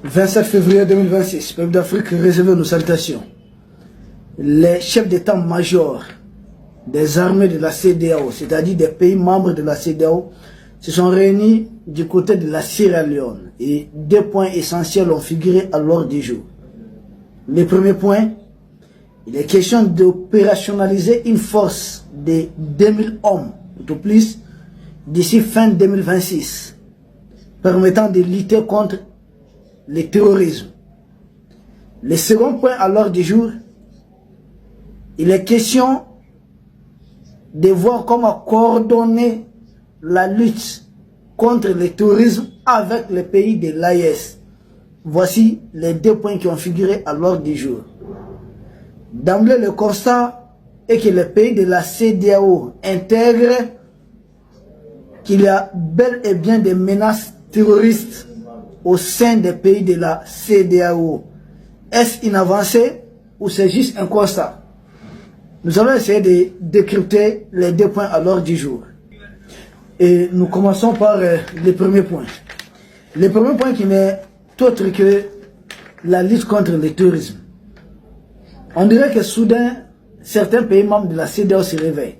27 février 2026, peuple d'Afrique, recevez nos salutations. Les chefs d'état-major des armées de la CEDEAO, c'est-à-dire des pays membres de la CEDEAO, se sont réunis du côté de la Sierra Leone et deux points essentiels ont figuré à l'ordre du jour. Le premier point, il est question d'opérationnaliser une force de 2000 hommes, tout au plus, d'ici fin 2026, permettant de lutter contre le terrorisme. Le second point à l'ordre du jour, il est question de voir comment coordonner la lutte contre le terrorisme avec les pays de l'AES. Voici les deux points qui ont figuré à l'ordre du jour. D'emblée, le constat est que les pays de la CEDEAO intègrent qu'il y a bel et bien des menaces terroristes au sein des pays de la CEDEAO. Est-ce une avancée ou c'est juste un constat? Nous allons essayer de décrypter les deux points à l'ordre du jour. Et nous commençons par le premier point. Le premier point qui n'est autre que la lutte contre le terrorisme. On dirait que soudain, certains pays membres de la CEDEAO se réveillent.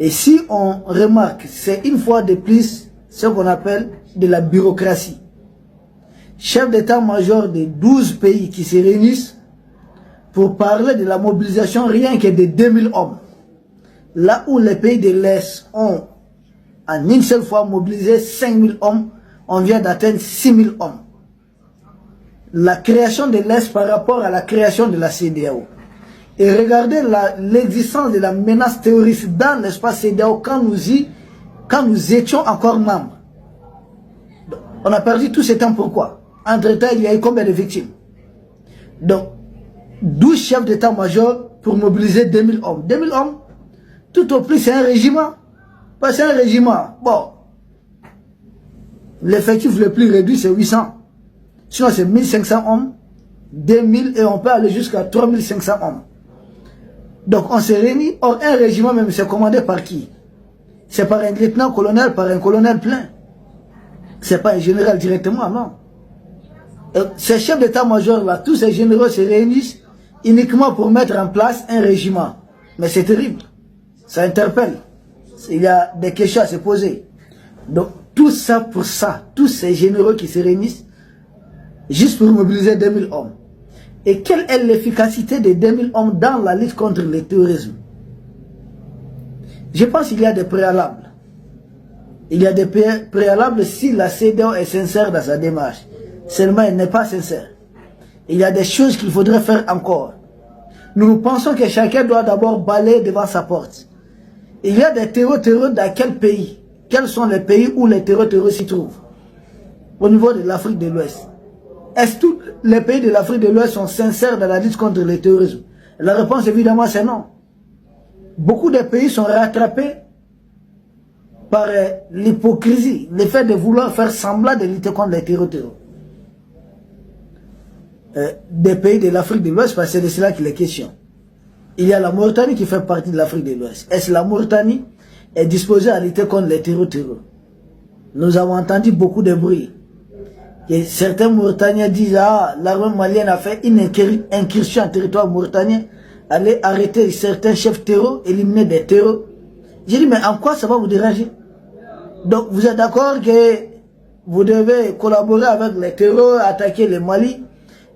Et si on remarque, c'est une fois de plus ce qu'on appelle de la bureaucratie. Chef d'état-major de 12 pays qui se réunissent pour parler de la mobilisation rien que de 2000 hommes. Là où les pays de l'Est ont en une seule fois mobilisé 5000 hommes, on vient d'atteindre 6000 hommes. La création de l'Est par rapport à la création de la CEDEAO. Et regardez l'existence de la menace terroriste dans l'espace CEDEAO quand nous étions encore membres. On a perdu tout ce temps, pourquoi? Entre-temps, il y a eu combien de victimes? Donc, 12 chefs d'état-major pour mobiliser 2000 hommes. 2000 hommes, tout au plus, c'est un régiment. Parce que c'est un régiment. Bon, l'effectif le plus réduit, c'est 800. Sinon, c'est 1500 hommes, 2000 et on peut aller jusqu'à 3500 hommes. Donc, on s'est réunis. Or, un régiment, même, c'est commandé par qui? C'est par un lieutenant-colonel, par un colonel plein. C'est pas un général directement, non. Et ces chefs d'état-major-là, tous ces généraux se réunissent uniquement pour mettre en place un régiment. Mais c'est terrible. Ça interpelle. Il y a des questions à se poser. Donc, tout ça pour ça, tous ces généraux qui se réunissent, juste pour mobiliser 2000 hommes. Et quelle est l'efficacité des 2000 hommes dans la lutte contre le terrorisme? Je pense qu'il y a des préalables. Il y a des préalables si la CEDEAO est sincère dans sa démarche. Seulement, elle n'est pas sincère. Il y a des choses qu'il faudrait faire encore. Nous pensons que chacun doit d'abord balayer devant sa porte. Il y a des terreurs dans quel pays? Quels sont les pays où les terreurs s'y trouvent? Au niveau de l'Afrique de l'Ouest. Est-ce que tous les pays de l'Afrique de l'Ouest sont sincères dans la lutte contre le terrorisme? La réponse évidemment c'est non. Beaucoup de pays sont rattrapés par l'hypocrisie, le fait de vouloir faire semblant de lutter contre les terreurs. Des pays de l'Afrique de l'Ouest, parce que c'est de cela qu'il est question. Il y a la Mauritanie qui fait partie de l'Afrique de l'Ouest. Est-ce que la Mauritanie est disposée à lutter contre les terreurs? Nous avons entendu beaucoup de bruit. Et certains Mauritaniens disent, ah, l'armée malienne a fait une incursion en territoire mauritanien, aller arrêter certains chefs terreaux, éliminer des terreaux. J'ai dit, mais en quoi ça va vous déranger? Donc, vous êtes d'accord que vous devez collaborer avec les terreaux, attaquer le Mali?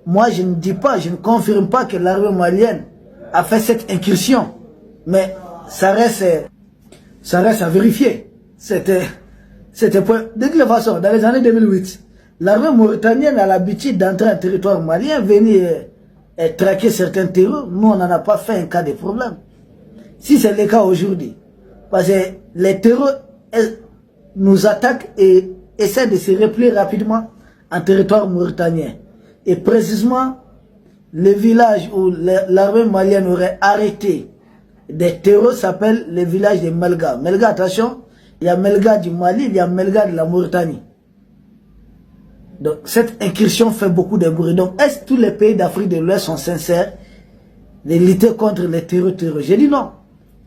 Moi, je ne dis pas, je ne confirme pas que l'armée malienne a fait cette incursion. Mais ça reste à vérifier. C'était point. De toute façon, dans les années 2008, l'armée mauritanienne a l'habitude d'entrer en territoire malien, venir traquer certains terreurs. Nous, on n'en a pas fait un cas de problème. Si c'est le cas aujourd'hui, parce que les terreurs nous attaquent et essaient de se replier rapidement en territoire mauritanien. Et précisément, le village où l'armée malienne aurait arrêté des terreurs s'appelle le village de Melga. Melga, attention, il y a Melga du Mali, il y a Melga de la Mauritanie. Donc, cette incursion fait beaucoup de bruit. Donc, est-ce que tous les pays d'Afrique de l'Ouest sont sincères de lutter contre les terreurs? J'ai dit non.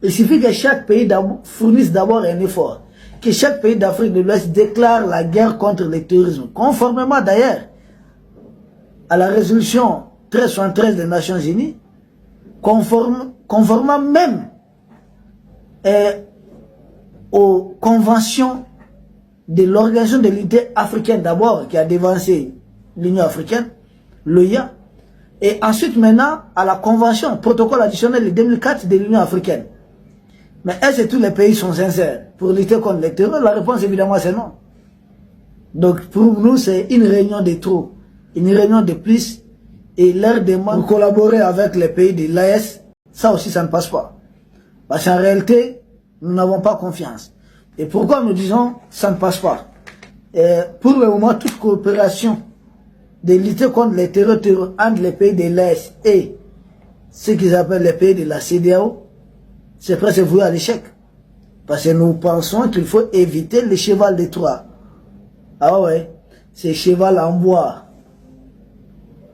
Il suffit que chaque pays fournisse d'abord un effort. Que chaque pays d'Afrique de l'Ouest déclare la guerre contre le terrorisme. Conformément d'ailleurs à la résolution 1373 des Nations Unies, conformément même aux conventions de l'Organisation de l'Unité africaine d'abord, qui a dévancé l'Union africaine, l'OIA, et ensuite maintenant à la convention, protocole additionnel de 2004 de l'Union africaine. Mais est-ce que tous les pays sont sincères pour lutter contre les terroristes? La réponse évidemment c'est non. Donc pour nous c'est une réunion de trop, une réunion de plus, et leur demande pour collaborer avec les pays de l'AES, ça aussi ça ne passe pas. Parce qu'en réalité, nous n'avons pas confiance. Et pourquoi nous disons ça ne passe pas? Pour le moment, toute coopération de lutter contre les terroristes entre les pays de l'Est et ce qu'ils appellent les pays de la CEDEAO, c'est presque voué à l'échec. Parce que nous pensons qu'il faut éviter le cheval de Troie. Ah ouais, c'est cheval en bois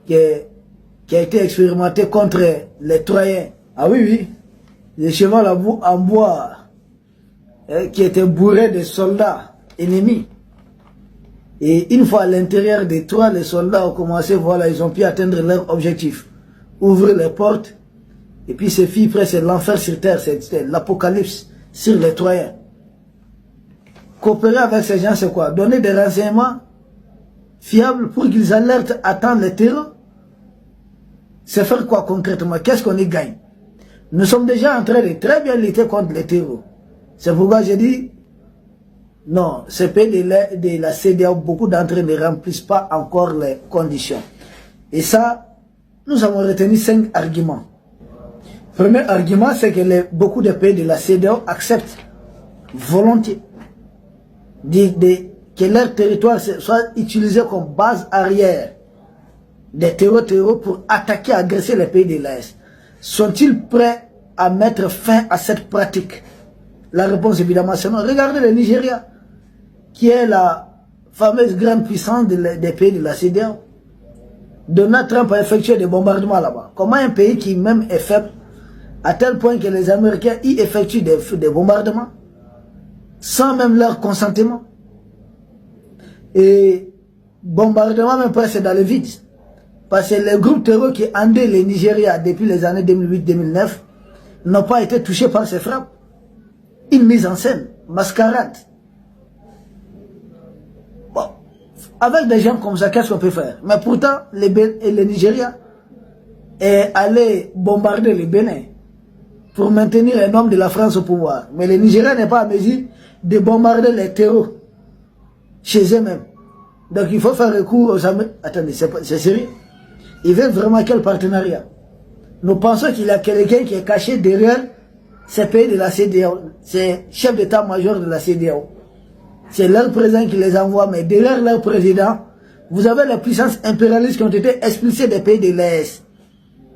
qui a été expérimenté contre les Troyens. Ah oui, oui, le cheval en bois qui était bourré de soldats ennemis. Et une fois à l'intérieur des Troie, les soldats ont commencé, voilà, ils ont pu atteindre leur objectif. Ouvrir les portes, et puis ces filles, presque c'est l'enfer sur terre, c'est l'apocalypse sur les Troyens. Coopérer avec ces gens, c'est quoi? Donner des renseignements fiables pour qu'ils alertent à temps les terreurs. C'est faire quoi concrètement? Qu'est-ce qu'on y gagne? Nous sommes déjà en train de très bien lutter contre les terreurs. C'est pourquoi j'ai dit, non, ces pays de la CEDEAO, beaucoup d'entre eux ne remplissent pas encore les conditions. Et ça, nous avons retenu 5 arguments. Premier argument, c'est que beaucoup de pays de la CEDEAO acceptent volontiers que leur territoire soit utilisé comme base arrière des terroristes pour attaquer, agresser les pays de l'Est. Sont-ils prêts à mettre fin à cette pratique? La réponse évidemment c'est non. Regardez le Nigeria, qui est la fameuse grande puissance des pays de la CEDEAO. Donald Trump a effectué des bombardements là-bas. Comment un pays qui même est faible, à tel point que les Américains y effectuent des bombardements, sans même leur consentement. Et bombardement même presque dans le vide. Parce que les groupes terroristes qui endaient le Nigeria depuis les années 2008-2009 n'ont pas été touchés par ces frappes. Une mise en scène, mascarade. Bon, avec des gens comme ça, qu'est-ce qu'on peut faire? Mais pourtant, le Nigeria est allé bombarder le Bénin pour maintenir un homme de la France au pouvoir. Mais le Nigeria n'est pas à mesure de bombarder les terroristes chez eux-mêmes. Donc il faut faire recours aux Américains. Attendez, c'est sérieux? Ils veulent vraiment quel partenariat? Nous pensons qu'il y a quelqu'un qui est caché derrière ces pays de la CEDEAO. C'est chef d'état-major de la CEDEAO. C'est leur président qui les envoie, mais derrière leur président, vous avez les puissances impérialistes qui ont été expulsées des pays de l'Est.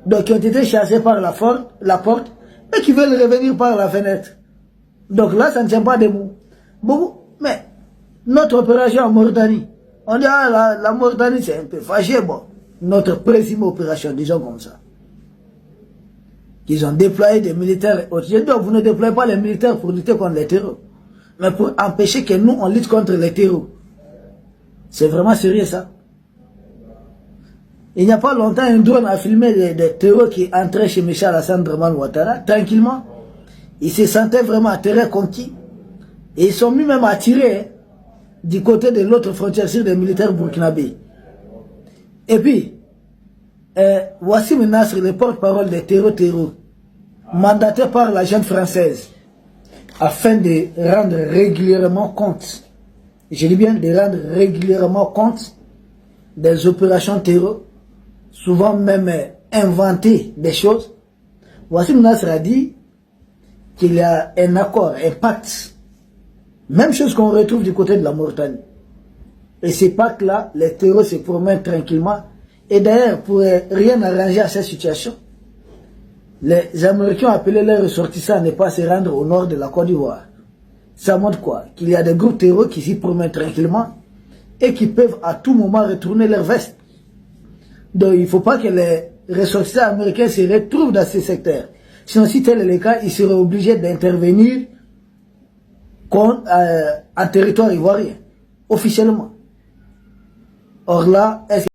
Donc qui ont été chassés par la porte et qui veulent revenir par la fenêtre. Donc là, ça ne tient pas debout. Mais notre opération en Mauritanie, on dit, ah, la Mauritanie c'est un peu fâché, bon. Notre présime opération, disons comme ça. Ils ont déployé des militaires. Donc vous ne déployez pas les militaires pour lutter contre les terroristes, mais pour empêcher que nous, on lutte contre les terroristes. C'est vraiment sérieux ça. Il n'y a pas longtemps, un drone a filmé des terroristes qui entraient chez Michel Alassane Dramane Ouattara, tranquillement. Ils se sentaient vraiment à terrain conquis. Et ils sont mis même à tirer du côté de l'autre frontière sur des militaires burkinabés. Et puis, Wassim Nasr, le porte-parole des terroristes, mandaté par la jeune française, afin de rendre régulièrement compte, je dis bien de rendre régulièrement compte des opérations terroristes, souvent même inventer des choses. Wassim Nasr a dit qu'il y a un accord, un pacte, même chose qu'on retrouve du côté de la Mauritanie. Et ces pactes-là, les terroristes se promènent tranquillement. Et d'ailleurs, pour rien arranger à cette situation, les Américains ont appelé leurs ressortissants à ne pas se rendre au nord de la Côte d'Ivoire. Ça montre quoi? Qu'il y a des groupes terroristes qui s'y promènent tranquillement et qui peuvent à tout moment retourner leur veste. Donc il ne faut pas que les ressortissants américains se retrouvent dans ces secteurs. Sinon, si tel est le cas, ils seraient obligés d'intervenir en territoire ivoirien, officiellement. Or là, est-ce